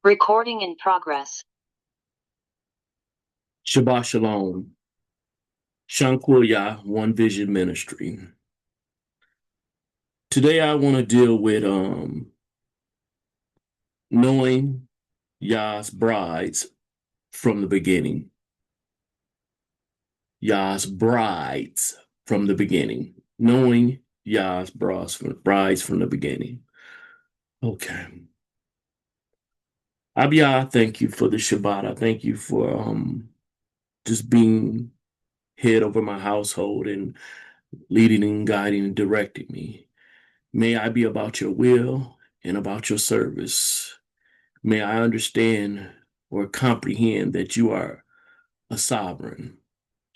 Recording in progress. Shabbat Shalom, Shankwaya One Vision Ministry. Today I want to deal with knowing Yah's brides from the beginning. Yah's brides from the beginning. Knowing Yah's brides from the beginning. Okay. Abiyah, thank you for the Shabbat. I thank you for just being head over my household and leading and guiding and directing me. May I be about your will and about your service. May I understand or comprehend that you are a sovereign,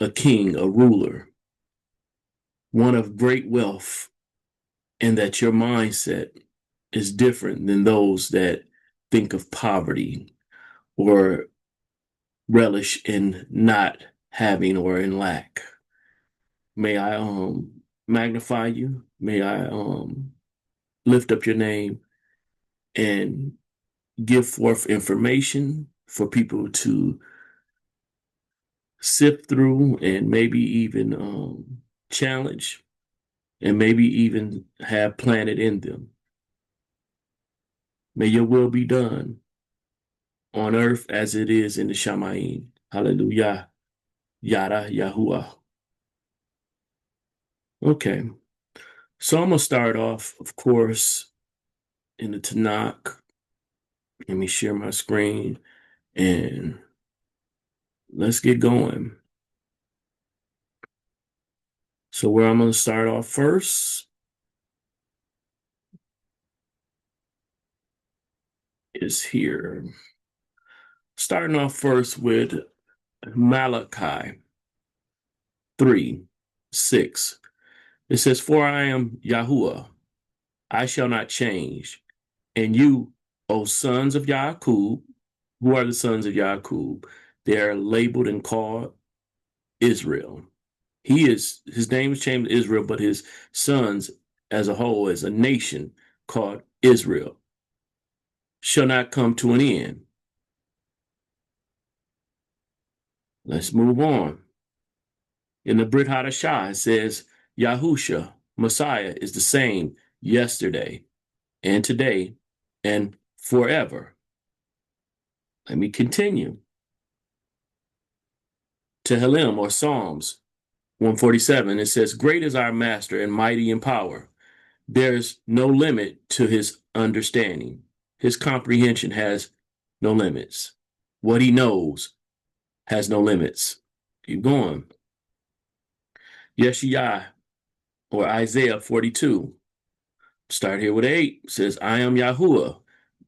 a king, a ruler, one of great wealth, and that your mindset is different than those that think of poverty or relish in not having or in lack. May I magnify you. May I lift up your name and give forth information for people to sift through and maybe even challenge and maybe even have planted in them. May your will be done on earth as it is in the Shamayim. Hallelujah. Yada Yahuwah. Okay. So I'm going to start off, of course, in the Tanakh. Let me share my screen and let's get going. So where I'm going to start off first is here. Starting off first with Malachi 3:6. It says, "For I am Yahuwah, I shall not change. And you, O sons of Yaakov," who are the sons of Yaakov? They are labeled and called Israel. His name is changed to Israel, but his sons as a whole, as a nation called Israel, shall not come to an end. Let's move on. In the Brit Hadashah, it says, Yahusha, Messiah, is the same yesterday and today and forever. Let me continue. Tehillim, or Psalms 147, it says, "Great is our master and mighty in power. There's no limit to his understanding. His comprehension has no limits. What he knows has no limits." Keep going. Yeshayah, or Isaiah 42. Start here with 8. It says, "I am Yahuwah,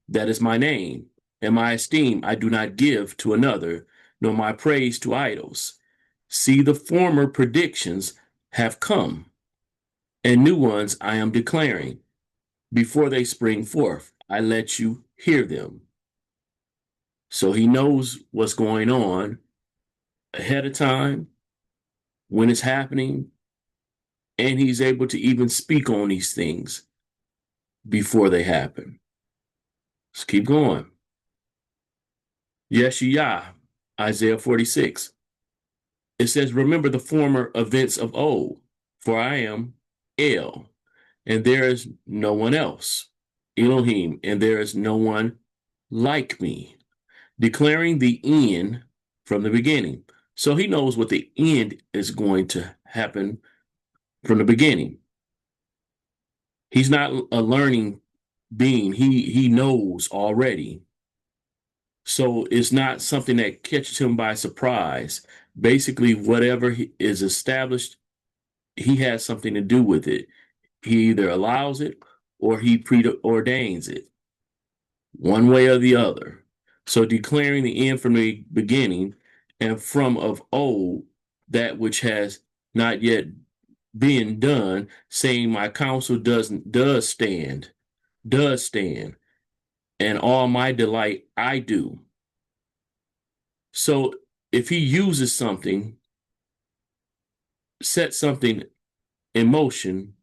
that is my name, and my esteem I do not give to another, nor my praise to idols. See, the former predictions have come, and new ones I am declaring. Before they spring forth, I let you hear them." So he knows what's going on ahead of time, when it's happening, and he's able to even speak on these things before they happen. Let's keep going. Yeshayah, Isaiah 46. It says, "Remember the former events of old, for I am El, and there is no one else, Elohim, and there is no one like me, declaring the end from the beginning." So he knows what the end is going to happen from the beginning. He's not a learning being. He knows already. So it's not something that catches him by surprise. Basically, whatever is established, he has something to do with it. He either allows it or he preordains it, one way or the other. So declaring the end from the beginning, and from of old that which has not yet been done, saying, "My counsel does stand, and all my delight I do." So if he uses something, set something in motion,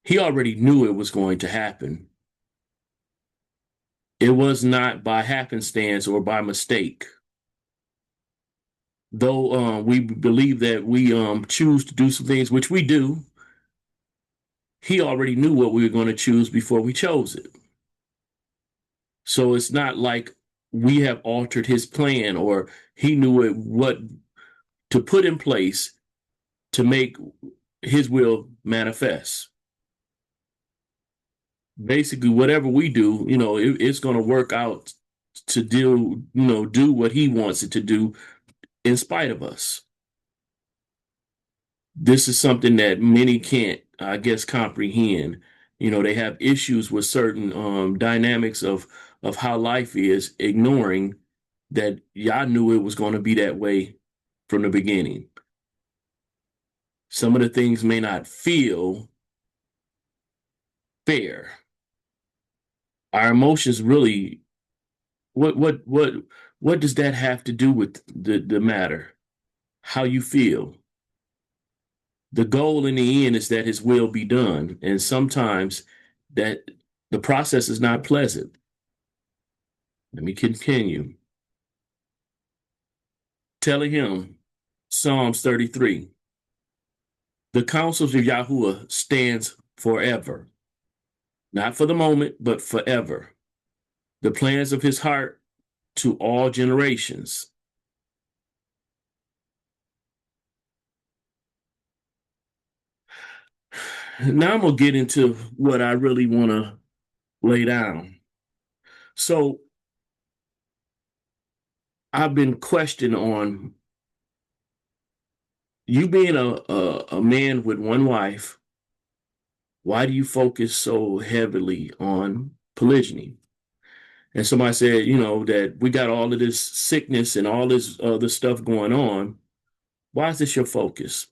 he already knew it was going to happen. It was not by happenstance or by mistake. Though we believe that we choose to do some things, which we do, he already knew what we were going to choose before we chose it. So it's not like we have altered his plan or he knew what to put in place to make his will manifest. Basically, whatever we do, it's going to work out to do what he wants it to do in spite of us. This is something that many can't, I guess, comprehend. They have issues with certain dynamics of how life is, ignoring that y'all knew it was going to be that way from the beginning. Some of the things may not feel fair. Our emotions really, what does that have to do with the matter? How you feel? The goal in the end is that his will be done. And sometimes that the process is not pleasant. Let me continue. Telling him, Psalms 33, the counsels of Yahuwah stands forever, not for the moment, but forever. The plans of his heart to all generations. Now I'm going to get into what I really want to lay down. So I've been questioned on you being a man with one wife. Why do you focus so heavily on polygyny? And somebody said, that we got all of this sickness and all this other stuff going on. Why is this your focus?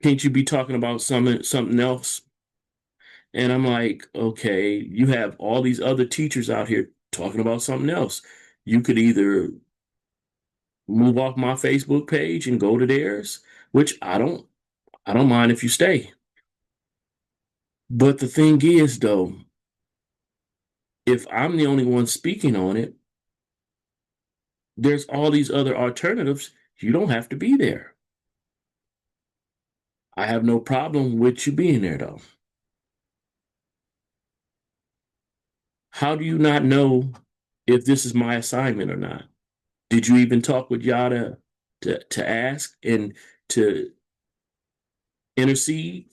Can't you be talking about something else? And I'm like, okay, you have all these other teachers out here talking about something else. You could either move off my Facebook page and go to theirs, which I don't mind if you stay. But the thing is, though, if I'm the only one speaking on it, there's all these other alternatives. You don't have to be there. I have no problem with you being there, though. How do you not know if this is my assignment or not? Did you even talk with Yada to ask and to intercede?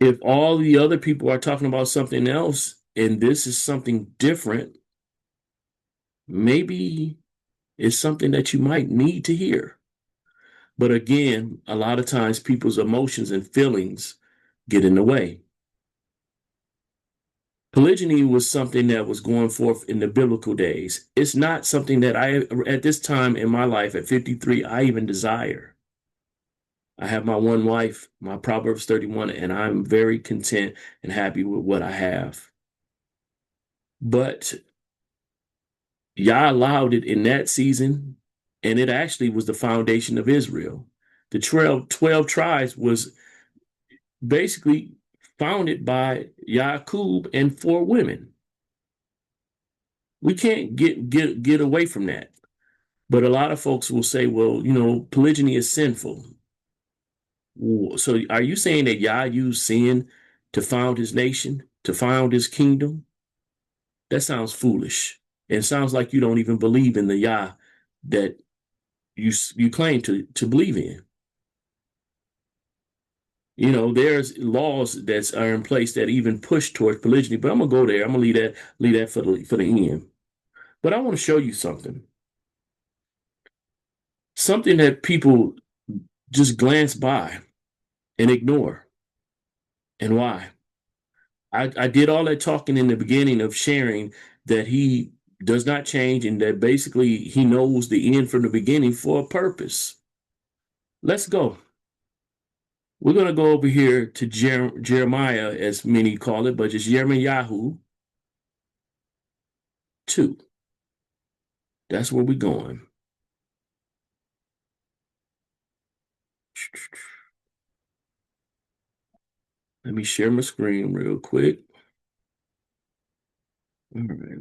If all the other people are talking about something else and this is something different, maybe it's something that you might need to hear. But again, a lot of times people's emotions and feelings get in the way. Polygyny was something that was going forth in the biblical days. It's not something that at this time in my life, at 53, I even desire. I have my one wife, my Proverbs 31, and I'm very content and happy with what I have. But Yah allowed it in that season, and it actually was the foundation of Israel. The 12 tribes was basically founded by Yaqub and 4 women. We can't get away from that. But a lot of folks will say, well, polygyny is sinful. So are you saying that Yah used sin to found his nation, to found his kingdom? That sounds foolish. It sounds like you don't even believe in the Yah that you claim to believe in. There's laws that are in place that even push towards polygyny, but I'm gonna go there. I'm gonna leave that for the end. But I want to show you something. Something that people just glance by and ignore. And why? I did all that talking in the beginning of sharing that he does not change and that basically he knows the end from the beginning for a purpose. Let's go. We're going to go over here to Jeremiah, as many call it, but just Yirmiyahu 2. That's where we're going. Let me share my screen real quick. All right.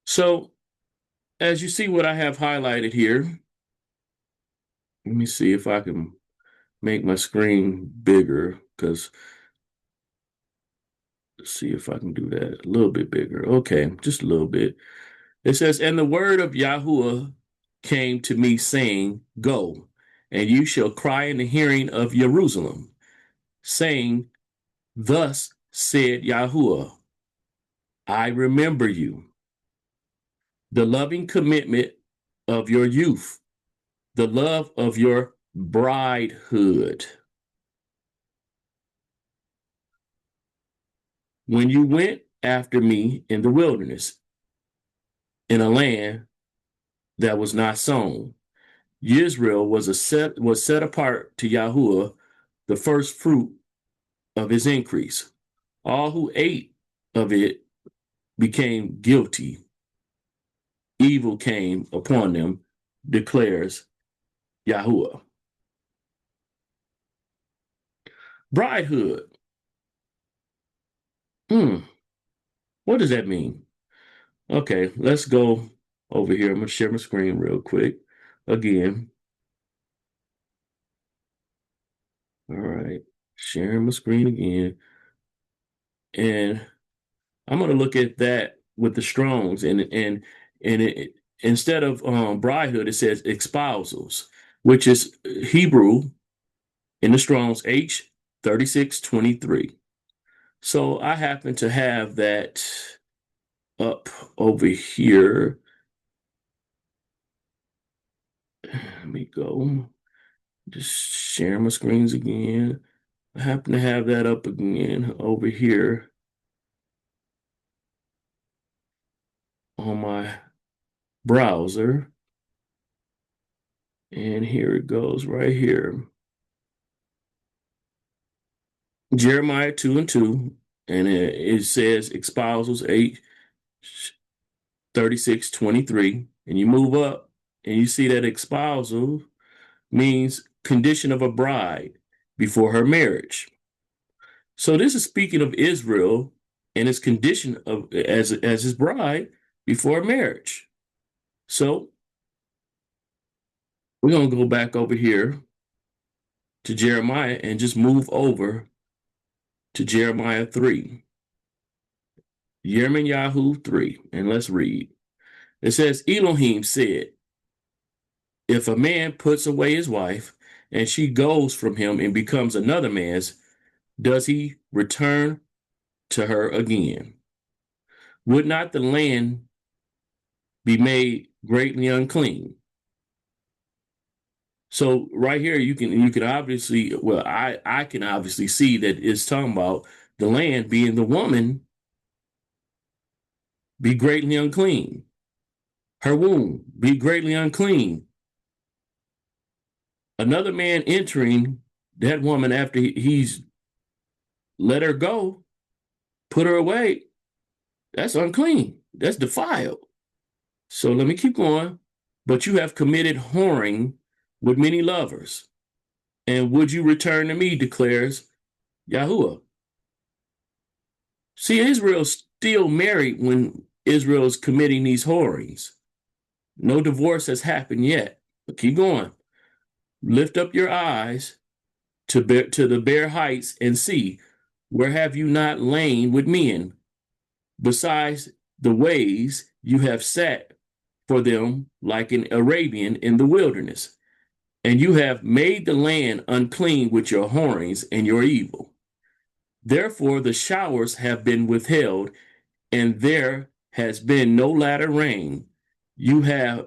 So as you see what I have highlighted here, let me see if I can make my screen bigger, because let's see if I can do that a little bit bigger. Okay, just a little bit. It says, and the word of Yahuwah came to me, saying, Go, and you shall cry in the hearing of Jerusalem, saying, Thus said Yahuwah, I remember you, the loving commitment of your youth, the love of your bridehood. When you went after me in the wilderness, in a land that was not sown, Israel was set apart to Yahuwah, the first fruit of his increase. All who ate of it became guilty. Evil came upon them, declares Yahuwah. Bridehood. What does that mean? Okay, let's go over here. I'm going to share my screen real quick. Again. All right. Sharing my screen again. And I'm going to look at that with the Strongs, instead of bridehood, it says espousals, which is Hebrew in the Strongs H3623. So I happen to have that up over here. Let me go. Just share my screens again. I happen to have that up again over here on my browser. And here it goes right here. Jeremiah 2:2, and it says espousals 8:36-23. And you move up and you see that espousal means condition of a bride before her marriage. So this is speaking of Israel and its condition of as his bride before marriage. So we're going to go back over here to Jeremiah and just move over to Jeremiah 3. Yirmiyahu 3, and let's read. It says, Elohim said, if a man puts away his wife and she goes from him and becomes another man's, does he return to her again? Would not the land be made greatly unclean? So right here, you can obviously, well, I can obviously see that it's talking about the land being the woman be greatly unclean. Her womb be greatly unclean. Another man entering that woman after he's let her go, put her away, that's unclean. That's defiled. So let me keep going. But you have committed whoring with many lovers. And would you return to me, declares Yahuwah. See, Israel's still married when Israel's committing these whorings. No divorce has happened yet. But keep going. Lift up your eyes to the bare heights and see, where have you not lain with men? Besides the ways you have sat for them like an Arabian in the wilderness, and you have made the land unclean with your whorings and your evil. Therefore the showers have been withheld, and there has been no latter rain. You have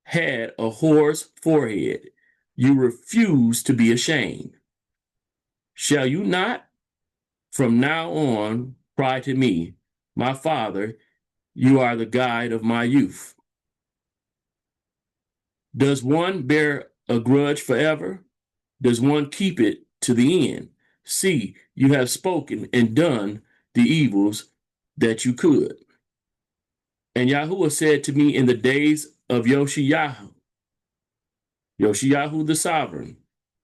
had a whore's forehead. You refuse to be ashamed. Shall you not from now on cry to me, my father, you are the guide of my youth? Does one bear a grudge forever? Does one keep it to the end? See, you have spoken and done the evils that you could. And Yahuwah said to me in the days of Yoshiyahu the sovereign,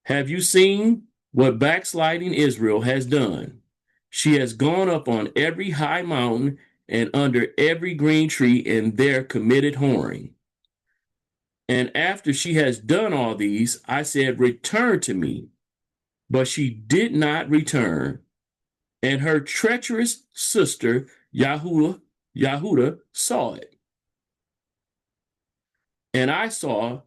Have you seen what backsliding Israel has done? She has gone up on every high mountain and under every green tree and there committed whoring. And after she has done all these, I said, return to me. But she did not return. And her treacherous sister, Yahuda saw it. And I saw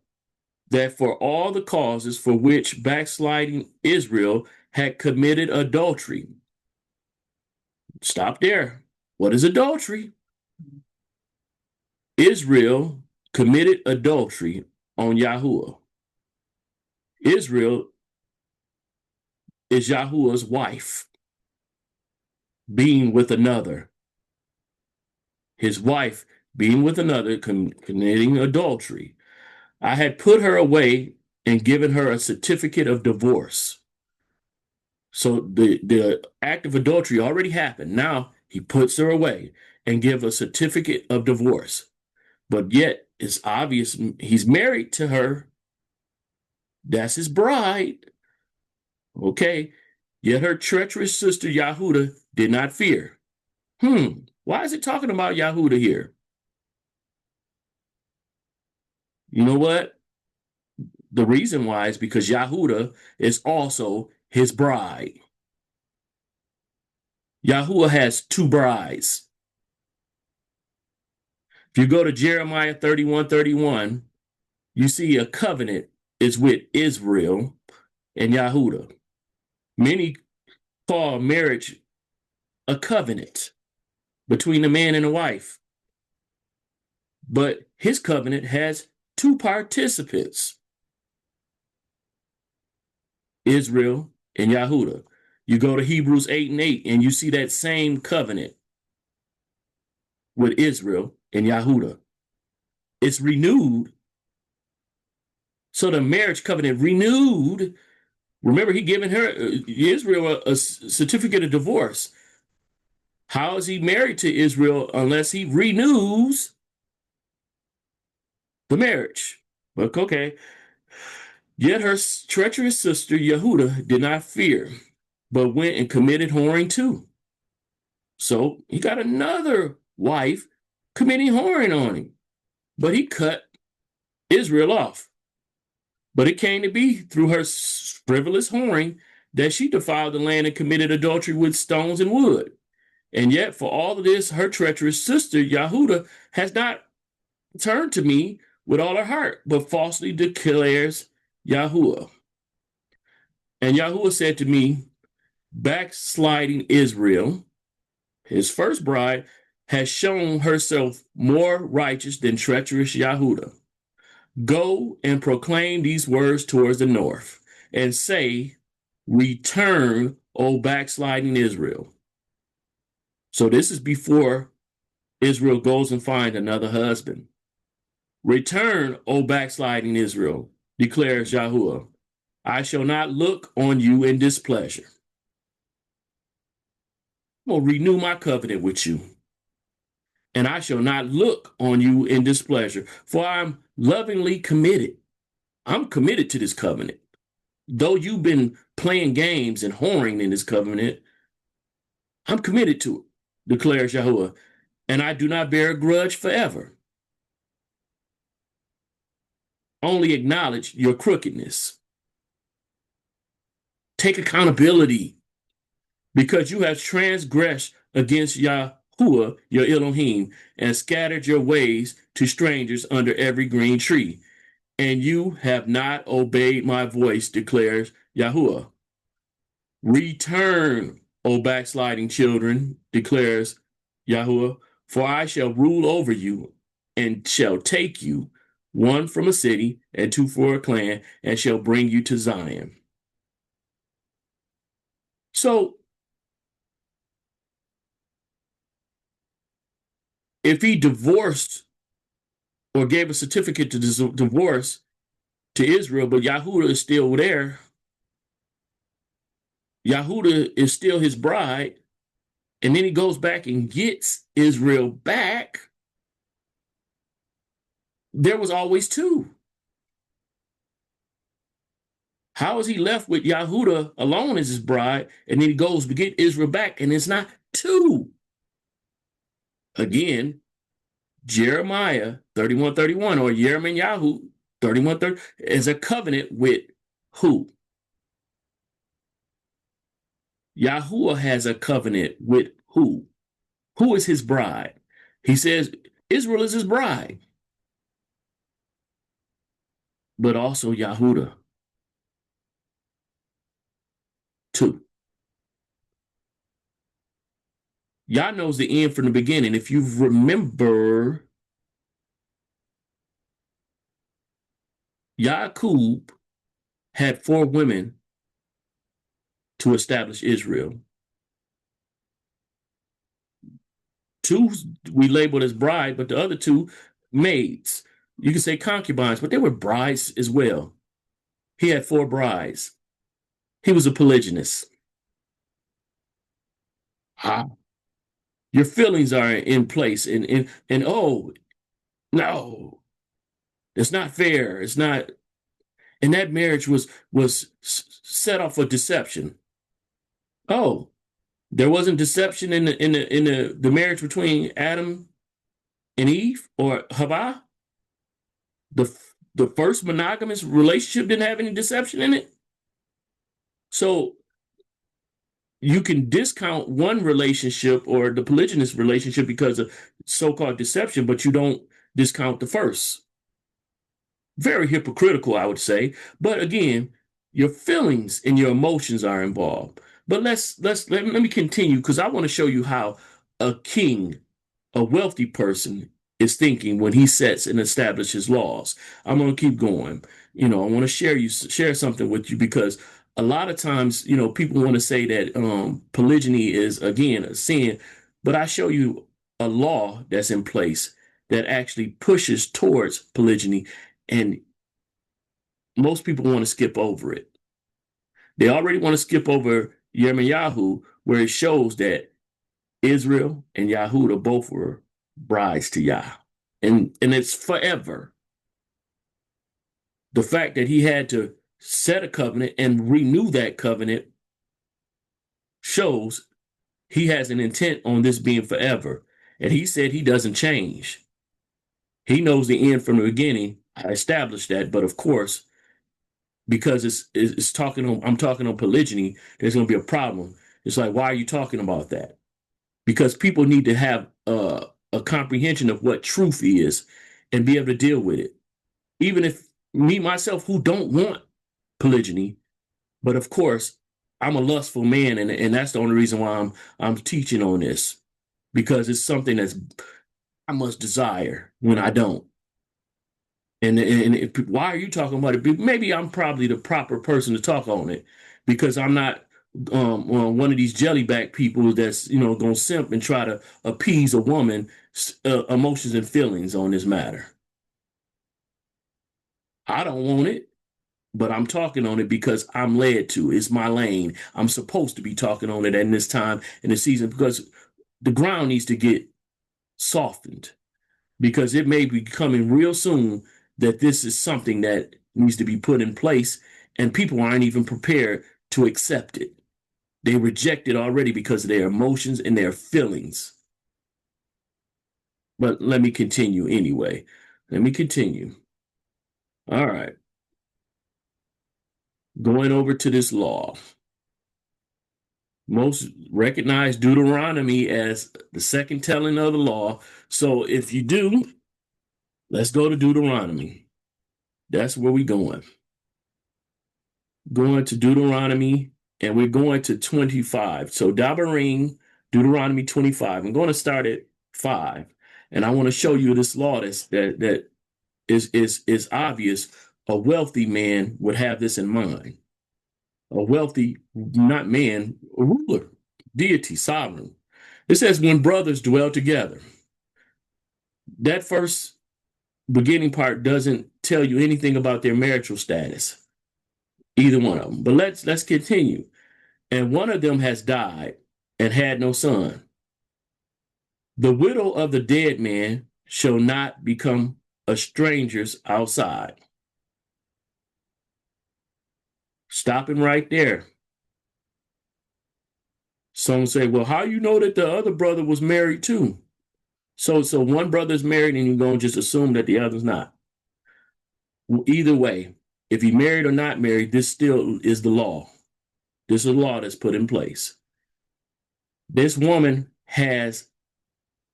that for all the causes for which backsliding Israel had committed adultery. Stop there. What is adultery? Israel committed adultery on Yahuwah. Israel is Yahuwah's wife, being with another. His wife being with another, committing adultery. I had put her away and given her a certificate of divorce. So the act of adultery already happened. Now he puts her away and give a certificate of divorce. But yet it's obvious he's married to her. That's his bride. Okay. Yet her treacherous sister Yahuda did not fear. Why is it talking about Yahuda here? You know what? The reason why is because Yahuda is also his bride. Yahuwah has two brides. If you go to Jeremiah 31:31, you see a covenant is with Israel and Yahuda. Many call marriage a covenant between a man and a wife. But his covenant has two participants, Israel and Yahuda. You go to Hebrews 8:8 and you see that same covenant with Israel and Yahuda. It's renewed. So the marriage covenant renewed. Remember, he given her, Israel, a certificate of divorce. How is he married to Israel unless he renews the marriage? But okay. Yet her treacherous sister, Yehuda, did not fear, but went and committed whoring too. So he got another wife committing whoring on him. But he cut Israel off. But it came to be through her frivolous whoring that she defiled the land and committed adultery with stones and wood. And yet, for all of this, her treacherous sister, Yahuda, has not turned to me with all her heart, but falsely declares Yahuwah. And Yahuwah said to me, backsliding Israel, his first bride, has shown herself more righteous than treacherous Yahuda. Go and proclaim these words towards the north and say, return, O backsliding Israel. So this is before Israel goes and finds another husband. Return, O backsliding Israel, declares Yahuwah. I shall not look on you in displeasure. I'm going to renew my covenant with you. And I shall not look on you in displeasure, for I'm lovingly committed. I'm committed to this covenant. Though you've been playing games and whoring in this covenant, I'm committed to it, declares Yahuwah, and I do not bear a grudge forever. Only acknowledge your crookedness. Take accountability because you have transgressed against Yahuwah, your Elohim, and scattered your ways to strangers under every green tree. And you have not obeyed my voice, declares Yahuwah. Return, O backsliding children, declares Yahuwah, for I shall rule over you and shall take you, one from a city and two for a clan, and shall bring you to Zion. So, if he divorced or gave a certificate to divorce to Israel, but Yahuda is still there, Yahuda is still his bride, and then he goes back and gets Israel back, there was always two. How is he left with Yahudah alone as his bride, and then he goes to get Israel back, and it's not two? Again, Jeremiah 31:31 or Yirmiyahu 31:30 is a covenant with who? Yahuwah has a covenant with who? Who is his bride? He says Israel is his bride, but also Yahudah too. Yah knows the end from the beginning. If you remember, Yaqub had 4 women to establish Israel. 2 we labeled as bride, but the other 2 maids. You can say concubines, but they were brides as well. He had 4 brides. He was a polygynist. Your feelings are in place, and oh no, it's not fair. It's not. And that marriage was set off for deception. Oh, there wasn't deception in the marriage between Adam and Eve or Havah. The first monogamous relationship didn't have any deception in it. So you can discount one relationship or the polygynous relationship because of so-called deception, but you don't discount the first. Very hypocritical, I would say. But again, your feelings and your emotions are involved. But let me continue, because I want to show you how a king, a wealthy person, is thinking when he sets and establishes laws. I'm going to keep going. I want to share something with you, because a lot of times, people want to say that polygyny is again a sin, but I show you a law that's in place that actually pushes towards polygyny, and most people want to skip over it. They already want to skip over Yirmiyahu, where it shows that Israel and Yahudah both were brides to Yah. And it's forever. The fact that he had to set a covenant and renew that covenant shows he has an intent on this being forever. And he said he doesn't change. He knows the end from the beginning. I established that, but of course, because I'm talking on polygyny, there's going to be a problem. It's like, why are you talking about that? Because people need to have a comprehension of what truth is and be able to deal with it. Even if me, myself, who don't want polygyny, but of course, I'm a lustful man, and that's the only reason why I'm teaching on this, because it's something that's I must desire when I don't. And why are you talking about it? Maybe I'm probably the proper person to talk on it, because I'm not one of these jellyback people that's gonna simp and try to appease a woman's emotions and feelings on this matter. I don't want it, but I'm talking on it because I'm led to. It's my lane. I'm supposed to be talking on it in this time in the season, because the ground needs to get softened, because it may be coming real soon that this is something that needs to be put in place, and people aren't even prepared to accept it. They reject it already because of their emotions and their feelings. But let me continue anyway. Let me continue. All right. Going over to this law. Most recognize Deuteronomy as the second telling of the law. So if you do, let's go to Deuteronomy. That's where we're going. Going to Deuteronomy, and we're going to 25. So Dabarim, Deuteronomy 25. I'm going to start at 5, and I want to show you this law that is obvious. A wealthy man would have this in mind. A wealthy, not man, a ruler, deity, sovereign. It says, when brothers dwell together. That first beginning part doesn't tell you anything about their marital status, either one of them. But let's continue. And one of them has died and had no son. The widow of the dead man shall not become a stranger's outside. Stopping right there. Some say, well, how you know that the other brother was married too? So one brother is married and you're going to just assume that the other's not. Either way, if he married or not married, this still is the law. This is a law that's put in place. This woman has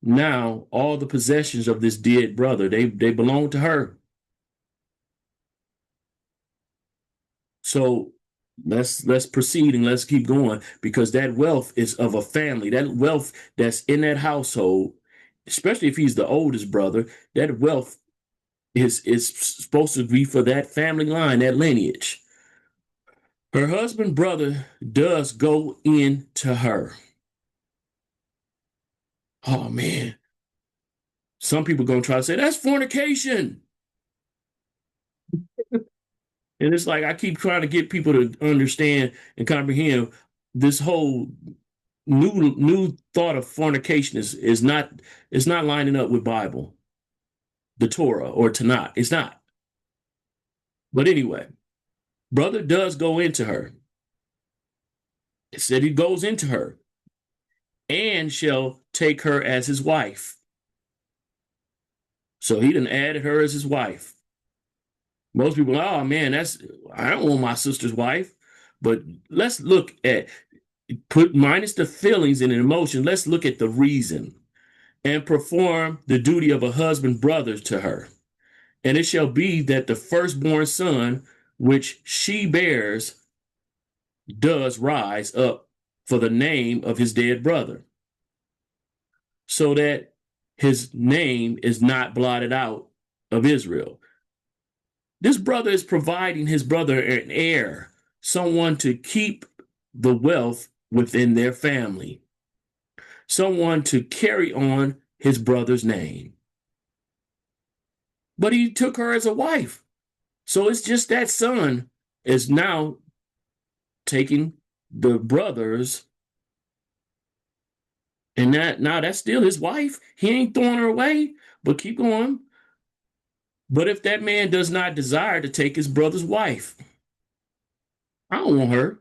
now all the possessions of this dead brother. They belong to her. So let's proceed and let's keep going, because that wealth is of a family. That wealth that's in that household, especially if he's the oldest brother, that wealth is supposed to be for that family line, that lineage. Her husband brother does go into her. Oh man. Some people gonna try to say that's fornication. And it's like I keep trying to get people to understand and comprehend this whole new thought of fornication is not, it's not lining up with Bible, the Torah or Tanakh. It's not. But anyway, brother does go into her. It said he goes into her and shall take her as his wife. So he done added her as his wife. Most people, oh man, I don't want my sister's wife. But let's look at, put minus the feelings and emotion, let's look at the reason. And perform the duty of a husband brother to her. And it shall be that the firstborn son which she bears does rise up for the name of his dead brother, so that his name is not blotted out of Israel. This brother is providing his brother an heir, someone to keep the wealth within their family, someone to carry on his brother's name. But he took her as a wife. So it's just that son is now taking the brothers, and that now that's still his wife. He ain't throwing her away, but keep going. But if that man does not desire to take his brother's wife, I don't want her,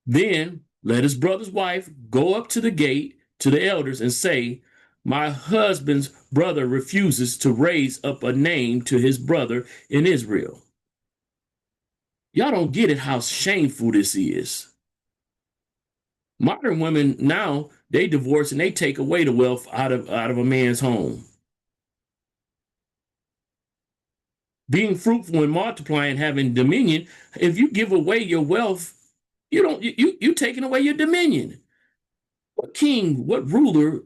then let his brother's wife go up to the gate to the elders and say, my husband's brother refuses to raise up a name to his brother in Israel. Y'all don't get it how shameful this is. Modern women now, they divorce and they take away the wealth out of a man's home. Being fruitful and multiplying, having dominion, if you give away your wealth, you taking away your dominion. What king, what ruler,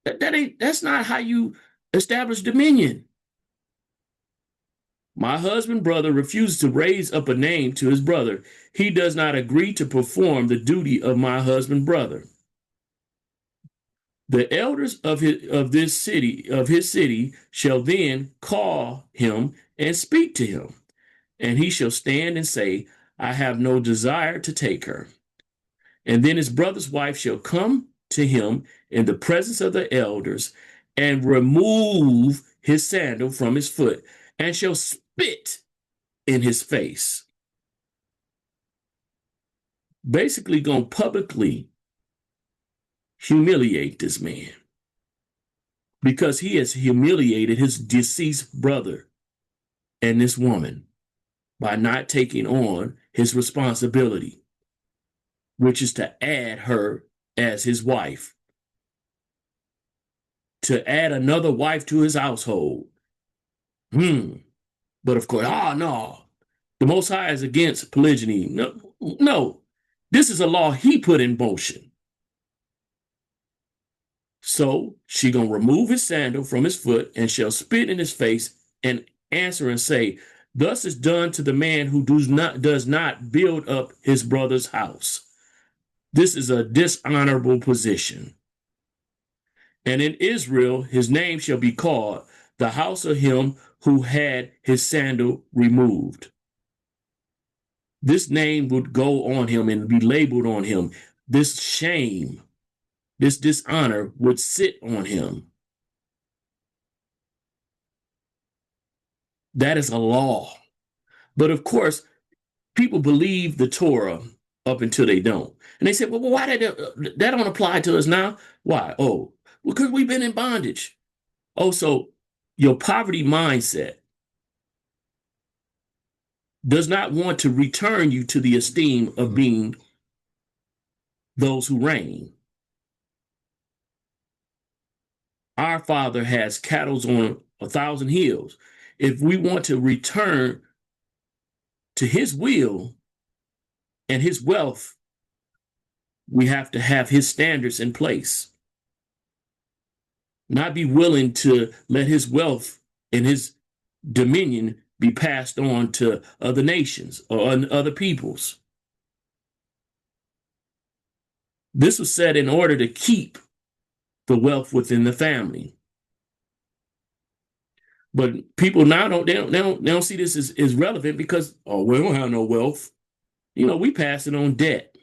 that's not how you establish dominion. My husband brother refuses to raise up a name to his brother. He does not agree to perform the duty of my husband brother. The elders of his city shall then call him and speak to him, and he shall stand and say, I have no desire to take her. And then his brother's wife shall come to him in the presence of the elders and remove his sandal from his foot and shall spit in his face. Basically, going to publicly humiliate this man because he has humiliated his deceased brother and this woman by not taking on his responsibility, which is to add her as his wife, to add another wife to his household. But of course, no, the Most High is against polygyny. No, this is a law he put in motion. So she gonna remove his sandal from his foot and shall spit in his face and answer and say, thus is done to the man who does not build up his brother's house. This is a dishonorable position. And in Israel, his name shall be called the house of him who had his sandal removed. This name would go on him and be labeled on him. This shame, this dishonor would sit on him. That is a law. But of course, people believe the Torah up until they don't. And they say, well, why that don't apply to us now? Why? Oh, because we've been in bondage. Oh, so your poverty mindset does not want to return you to the esteem of being those who reign. Our Father has cattle on 1,000 hills. If we want to return to his will and his wealth, we have to have his standards in place. Not be willing to let his wealth and his dominion be passed on to other nations or other peoples. This was said in order to keep the wealth within the family. But people now they don't see this as relevant because, oh, we don't have no wealth. We pass it on debt.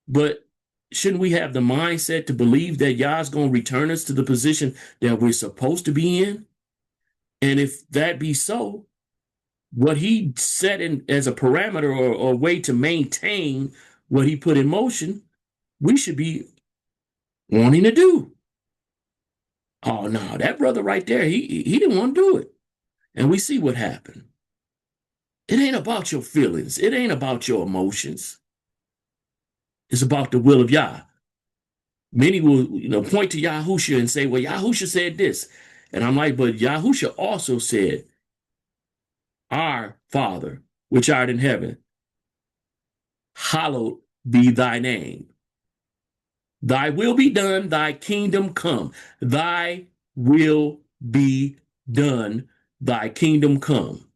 But shouldn't we have the mindset to believe that Yah's going to return us to the position that we're supposed to be in? And if that be so, what he set in as a parameter or way to maintain what he put in motion, we should be wanting to do. Oh no, that brother right there, he didn't want to do it. And we see what happened. It ain't about your feelings. It ain't about your emotions. It's about the will of Yah. Many will, point to Yahusha and say, well, Yahusha said this. And I'm like, but Yahusha also said, our Father, which art in heaven, hallowed be thy name. Thy will be done, thy kingdom come. Thy will be done, thy kingdom come.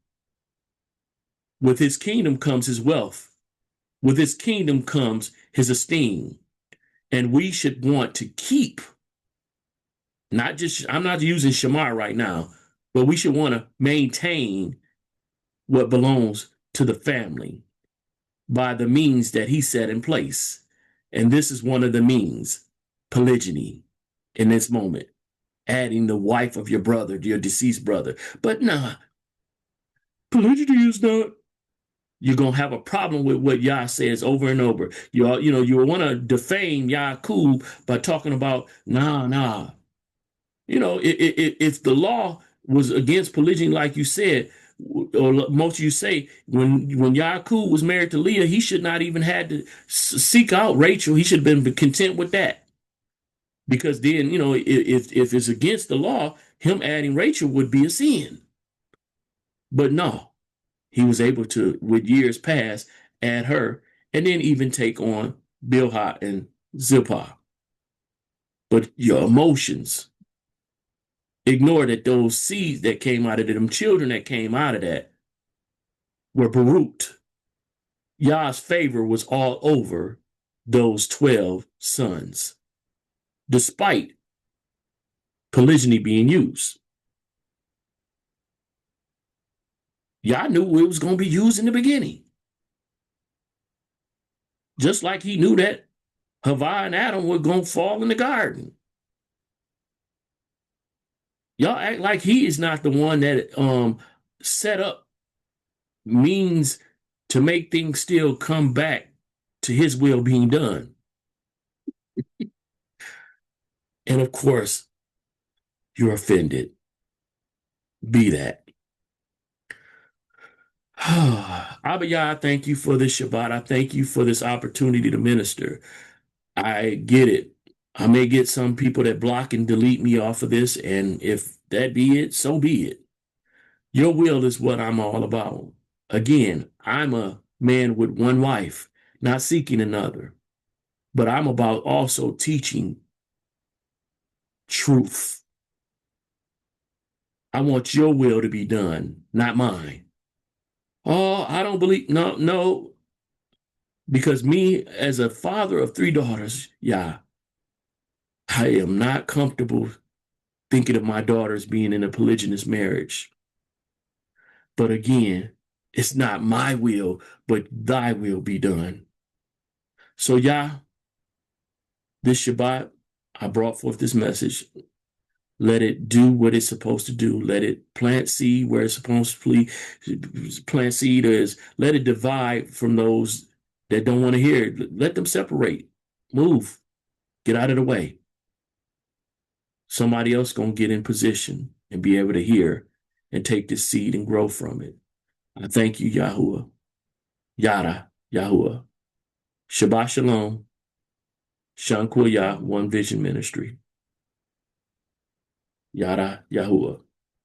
With his kingdom comes his wealth. With his kingdom comes his esteem. And we should want to keep, not just, I'm not using Shamar right now, but we should want to maintain what belongs to the family by the means that he set in place. And this is one of the means, polygyny in this moment, adding the wife of your brother, your deceased brother. But nah, polygyny is not. You're going to have a problem with what Yah says over and over. You want to defame Yaqub by talking about, nah. If the law was against polygyny, like you said, or most of you say, when Yaqub was married to Leah, he should not even had to seek out Rachel. He should have been content with that. Because then, if it's against the law, him adding Rachel would be a sin. But no. He was able to, with years past, add her and then even take on Bilhah and Zilpah. But your emotions, ignore that those seeds that came out of them children that came out of that were Baruch. Yah's favor was all over those 12 sons, despite polygyny being used. Yah knew it was going to be used in the beginning. Just like he knew that Havah and Adam were going to fall in the garden. Y'all act like he is not the one that set up means to make things still come back to his will being done. And of course, you're offended. Be that. Abba Yah, I thank you for this Shabbat. I thank you for this opportunity to minister. I get it. I may get some people that block and delete me off of this, and if that be it, so be it. Your will is what I'm all about. Again, I'm a man with one wife, not seeking another, but I'm about also teaching truth. I want your will to be done, not mine. Oh, I don't believe, no, because me as a father of 3 daughters, I am not comfortable thinking of my daughters being in a polygynous marriage. But again, it's not my will, but thy will be done. So this Shabbat, I brought forth this message. Let it do what it's supposed to do. Let it plant seed where it's supposed to plant seed is. Let it divide from those that don't want to hear it. Let them separate. Move. Get out of the way. Somebody else gonna get in position and be able to hear and take this seed and grow from it. I thank you, Yahuwah. Yada, Yahuwah. Shabbat Shalom. Shan Kuya, One Vision Ministry. Yada, Yahuwah.